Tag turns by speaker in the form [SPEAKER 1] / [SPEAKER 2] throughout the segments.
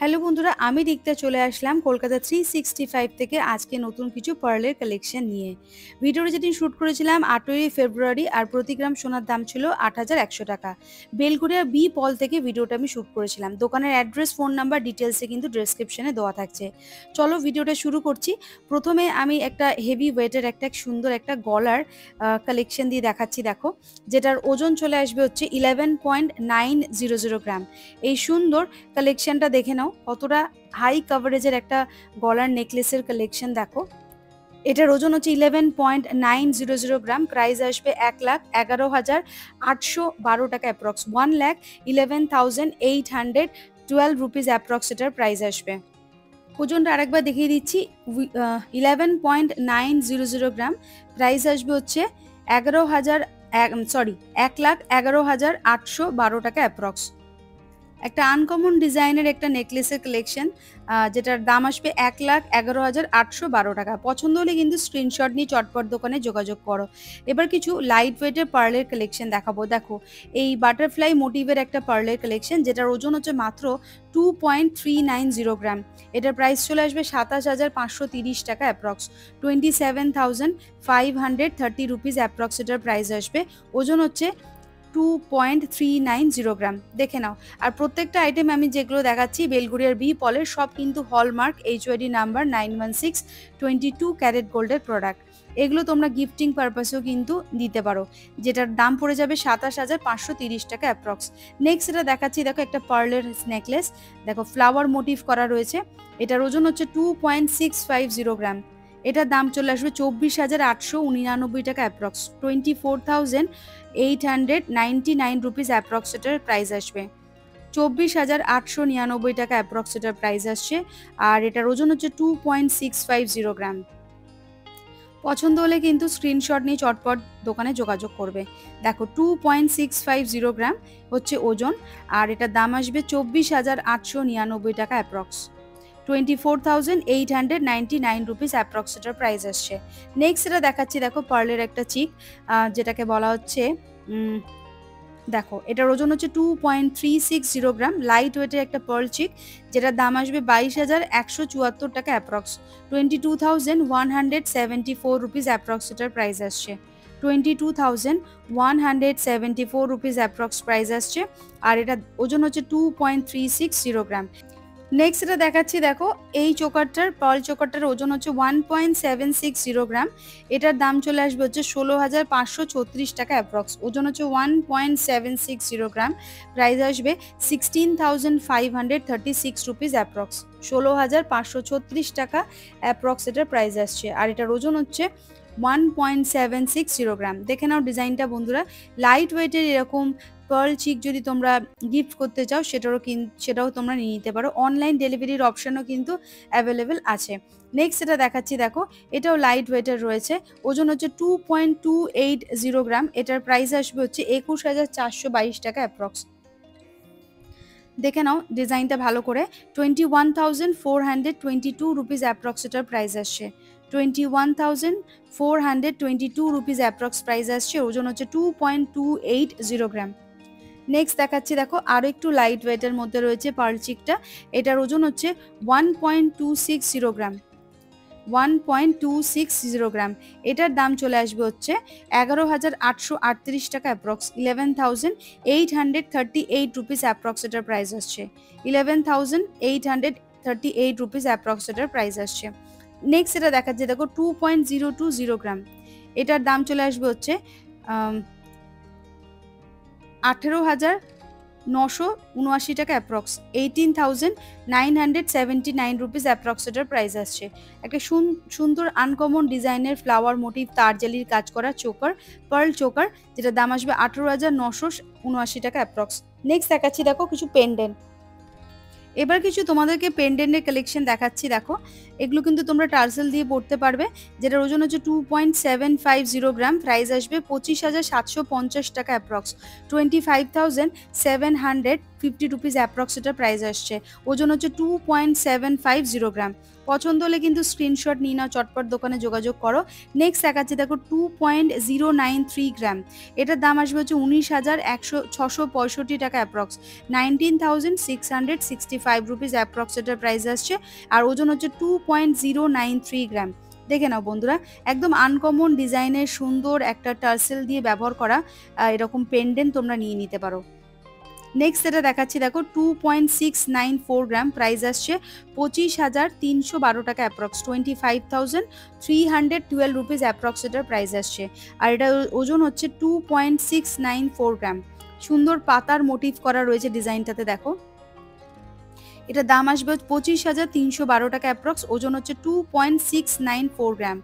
[SPEAKER 1] Hello বন্ধুরা, আমি রিক্তা চলে আসলাম কলকাতা 365 থেকে আজকে নতুন কিছু পার্লের কালেকশন নিয়ে। ভিডিওটা যেদিন শ্যুট করেছিলাম 8ই ফেব্রুয়ারি, আর প্রতি গ্রাম সোনার দাম ছিল ৮,১০০ টাকা। বেলঘরিয়া বি পল থেকে ভিডিওটা আমি শ্যুট করেছিলাম। দোকানের অ্যাড্রেস, ফোন নাম্বার, ডিটেলসে কিন্তু ডেসক্রিপশনে দেওয়া থাকছে। চলো ভিডিওটা শুরু করছি। প্রথমে আমি একটা হেভি ওয়েটের একটা সুন্দর একটা গলার কালেকশন দিয়ে দেখাচ্ছি। দেখো, যেটার ওজন চলে আসবে হচ্ছে 11.900 গ্রাম। এই সুন্দর কালেকশনটা দেখে নাও, কতটা হাই কাভারেজের একটা গলার নেকলেসের কালেকশন। দেখো, এটার ওজন হচ্ছে 11.900 গ্রাম। প্রাইস আসবে 1,11,812 টাকা অ্যাপ্রক্স, 1,11,812 রুপিস অ্যাপ্রক্স এটার প্রাইস আসবে। ওজনটা আরেকবার দেখিয়ে দিচ্ছি, 11.900 গ্রাম। প্রাইস আসবে হচ্ছে 1,11,812 টাকা অ্যাপ্রক্স। একটা আনকমন ডিজাইনের একটা নেকলেসের কালেকশন, যেটার দাম আসবে 1,11,812 টাকা। পছন্দ হলে কিন্তু স্ক্রিনশট নিয়ে চটপট দোকানে যোগাযোগ করো। এবার কিছু লাইট ওয়েটের পার্লের কালেকশন দেখাবো। দেখো, এই বাটারফ্লাই মোটিভের একটা পার্লের কালেকশন, যেটার ওজন হচ্ছে মাত্র 2.390 গ্রাম। এটার প্রাইস চলে আসবে 27,530 টাকা অ্যাপ্রক্স, 27,530 রুপিস অ্যাপ্রক্স এটার প্রাইস আসবে। ওজন হচ্ছে 2.390 গ্রাম। দেখে নাও। আর প্রত্যেকটা আইটেম আমি যেগুলো দেখাচ্ছি বেলঘরিয়ার বি পলের, সব কিন্তু হলমার্ক HYD নাম্বার 916 22 ক্যারেট গোল্ডের প্রোডাক্ট। এগুলো তোমরা গিফটিং পারপাসেও কিন্তু দিতে পারো, যেটার দাম পড়ে যাবে 27,530 টাকা অ্যাপ্রক্স। নেক্সট এটা দেখাচ্ছি। দেখো, একটা পার্লের নেকলেস। দেখো, ফ্লাওয়ার মোটিভ করা রয়েছে। এটার ওজন হচ্ছে 2.650 গ্রাম। এটার দাম চলে আসবে 24,899 টাকা অ্যাপ্রক্স, 24,899 রুপিস অ্যাপ্রক্স এটার প্রাইস আসবে। 24,899 টাকা অ্যাপ্রক্স এটার প্রাইস আসছে। আর এটার ওজন হচ্ছে 2.650 গ্রাম। পছন্দ হলে কিন্তু স্ক্রিনশট নিয়ে চটপট দোকানে যোগাযোগ করবে। দেখো, 2.650 গ্রাম হচ্ছে ওজন, আর এটার দাম আসবে 24,899 টাকা অ্যাপ্রক্স, 24,899 রুপিস অ্যাপ্রক্স এটার প্রাইস আসছে। নেক্সট এটা দেখাচ্ছি। দেখো, পার্লের একটা চিক, যেটাকে বলা হচ্ছে দেখো, এটার ওজন হচ্ছে 2.360 গ্রাম। লাইট ওয়েটের একটা পার্ল চিক, যেটার দাম আসবে 22,174 টাকা অ্যাপ্রক্স, 22,174 রুপিস অ্যাপ্রক্স এটার প্রাইস আসছে, 22,174 রুপিস অ্যাপ্রক্স প্রাইস আসছে। আর এটা ওজন হচ্ছে 2.360 গ্রাম। নেক্সট এটা দেখাচ্ছি। দেখো, এই চোকারটার, পার্ল চোকারটার ওজন হচ্ছে 1.760 গ্রাম। এটার দাম চলে আসবে হচ্ছে 16,536 টাকা অ্যাপ্রক্স, ওজন হচ্ছে 1.760 গ্রাম। প্রাইস আসবে 16,536 রুপিস অ্যাপ্রক্স, 16,536 টাকা অ্যাপ্রক্স এটার প্রাইস আসছে। আর এটার ওজন হচ্ছে 1.760 গ্রাম। দেখে নাও ডিজাইনটা বন্ধুরা। লাইট ওয়েটের এরকম পার্ল চিক যদি তোমরা গিফট করতে চাও, সেটাও তোমরা নিয়ে নিতে পারো। অনলাইন ডেলিভারির অপশনও কিন্তু অ্যাভেলেবেল আছে। নেক্সট এটা দেখাচ্ছি। দেখো, এটাও লাইট ওয়েটের রয়েছে। ওজন হচ্ছে 2.280 গ্রাম। এটার প্রাইস আসবে হচ্ছে 21,422 টাকা অ্যাপ্রক্স। দেখে নাও ডিজাইনটা ভালো করে। 21,422 রুপিস অ্যাপ্রক্স এটার প্রাইস আসছে, 21,422 রুপিস অ্যাপ্রক্স প্রাইস আসছে। ওজন হচ্ছে 2.280 গ্রাম। নেক্সট দেখাচ্ছি। দেখো, আরও একটু লাইট ওয়েটের মধ্যে রয়েছে পার্ল চিকটা। এটার ওজন হচ্ছে 1.260 গ্রাম, 1.260 গ্রাম। এটার দাম চলে আসবে হচ্ছে 11,838 টাকা অ্যাপ্রক্স, 11,838 রুপিস অ্যাপ্রক্স এটার প্রাইস আসছে, 11,838 রুপিস অ্যাপ্রক্স এটার প্রাইস আসছে। নেক্সট এটা দেখাচ্ছে। দেখো, 2.020 গ্রাম। এটার দাম চলে আসবে হচ্ছে 18,979 টাকা অ্যাপ্রক্স, 18,979 রুপিস অ্যাপ্রক্স এটার প্রাইস আসছে। একটা সুন্দর আনকমন ডিজাইনের ফ্লাওয়ার মোটিভ তারজালির কাজ করা চোকার, পার্ল চোকার, যেটা দাম আসবে 18,979 টাকা অ্যাপ্রক্স। নেক্সট দেখাচ্ছি। দেখো, কিছু পেন্ডেন্ট। এবার কিছু তোমাদেরকে পেন্ডেন্টের কালেকশন দেখাচ্ছি। দেখো, এগুলো কিন্তু তোমরা টার্সেল দিয়ে পড়তে পারবে, যেটার ওজন হচ্ছে 2.750 গ্রাম। প্রাইস আসবে 25,750 টাকা অ্যাপ্রক্স, 25,750 50 রুপিস অ্যাপ্রক্স এটার প্রাইস আসছে। ওজন হচ্ছে 2.750 গ্রাম। পছন্দ হলে কিন্তু স্ক্রিনশট নিয়ে নাও, চটপট দোকানে যোগাযোগ করো। নেক্সট দেখাচ্ছি দেখো 2.093 গ্রাম। এটার দাম আসবে হচ্ছে 19,665 টাকা অ্যাপ্রক্স, 19,665 রুপিস অ্যাপ্রক্স এটার প্রাইস আসছে। আর ওজন হচ্ছে 2.093 গ্রাম। দেখে নাও বন্ধুরা, একদম আনকমন ডিজাইনের সুন্দর একটা টার্সেল দিয়ে ব্যবহার করা এরকম পেন্ডেন্ট তোমরা নিয়ে নিতে পারো। নেক্সট এটা দেখাচ্ছি দেখো 2.694 গ্রাম, প্রাইস আসছে 25,312 টাকা অ্যাপ্রক্স, 25,312 রুপিস অ্যাপ্রক্স এটার প্রাইস আসছে। আর এটা ওজন হচ্ছে 2.694 গ্রাম। সুন্দর পাতার মোটিভ করা রয়েছে ডিজাইনটাতে দেখো। এটা দাম আসবে 25,312 টাকা অ্যাপ্রক্স, ওজন হচ্ছে 2.694 গ্রাম।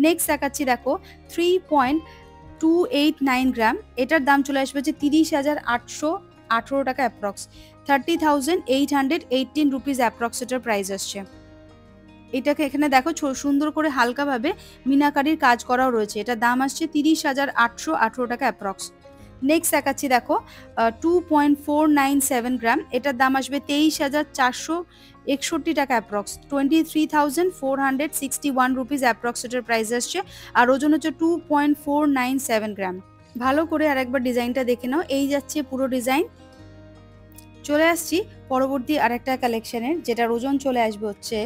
[SPEAKER 1] নেক্সট দেখাচ্ছি দেখো 3.289 গ্রাম। এটার দাম চলে আসবে হচ্ছে 30,818 টাকা অ্যাপ্রক্স, 30,818 রুপিস অ্যাপ্রক্স এটার প্রাইস আসছে। এটাকে এখানে দেখো সুন্দর করে হালকাভাবে মিনাকারির কাজ করাও রয়েছে। এটার দাম আসছে 30,818 টাকা অ্যাপ্রক্স। নেক্সট দেখাচ্ছি দেখো 2.497 গ্রাম। এটার দাম আসবে 23,461 টাকা অ্যাপ্রক্স, 23,461 রুপিস অ্যাপ্রক্স এটার প্রাইস আসছে। আর ওজন হচ্ছে 2.497 গ্রাম। ভালো করে আরেকবার ডিজাইনটা দেখে নাও। এই যাচ্ছে পুরো ডিজাইন। চলে আসছি পরবর্তী আরেকটা কালেকশনের, যেটার ওজন চলে আসবে হচ্ছে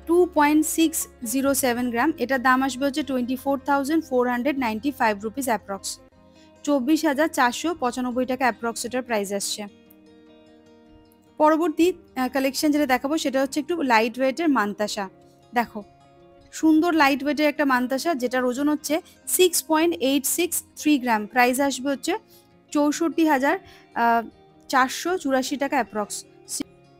[SPEAKER 1] 2.607 গ্রাম। এটার দাম আসবে হচ্ছে 24,495 রুপিস অ্যাপ্রক্স, 24,495 টাকা অ্যাপ্রক্স এটার প্রাইস আসছে। পরবর্তী কালেকশন যেটা দেখাবো সেটা হচ্ছে একটু লাইট ওয়েটের মান্তাসা। দেখো সুন্দর লাইট ওয়েটের একটা মান্তাসা, যেটার ওজন হচ্ছে 6.863 গ্রাম। প্রাইস আসবে হচ্ছে 64,484 টাকা অ্যাপ্রক্স,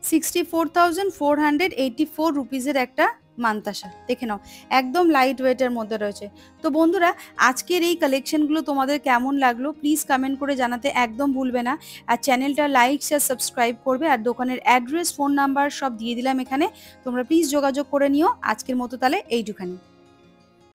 [SPEAKER 1] 64,484 রুপিসের একটা মান্তাসা। দেখে নাও একদম লাইট ওয়েটের মধ্যে রয়েছে। তো বন্ধুরা, আজকের এই কালেকশনগুলো তোমাদের কেমন লাগলো প্লিজ কমেন্ট করে জানাতে একদম ভুলবে না। আর চ্যানেলটা লাইক শেয়ার সাবস্ক্রাইব করবে। আর দোকানের অ্যাড্রেস ফোন নাম্বার সব দিয়ে দিলাম এখানে, তোমরা প্লিজ যোগাযোগ করে নিও। আজকের মতো তাহলে এইটুখানি।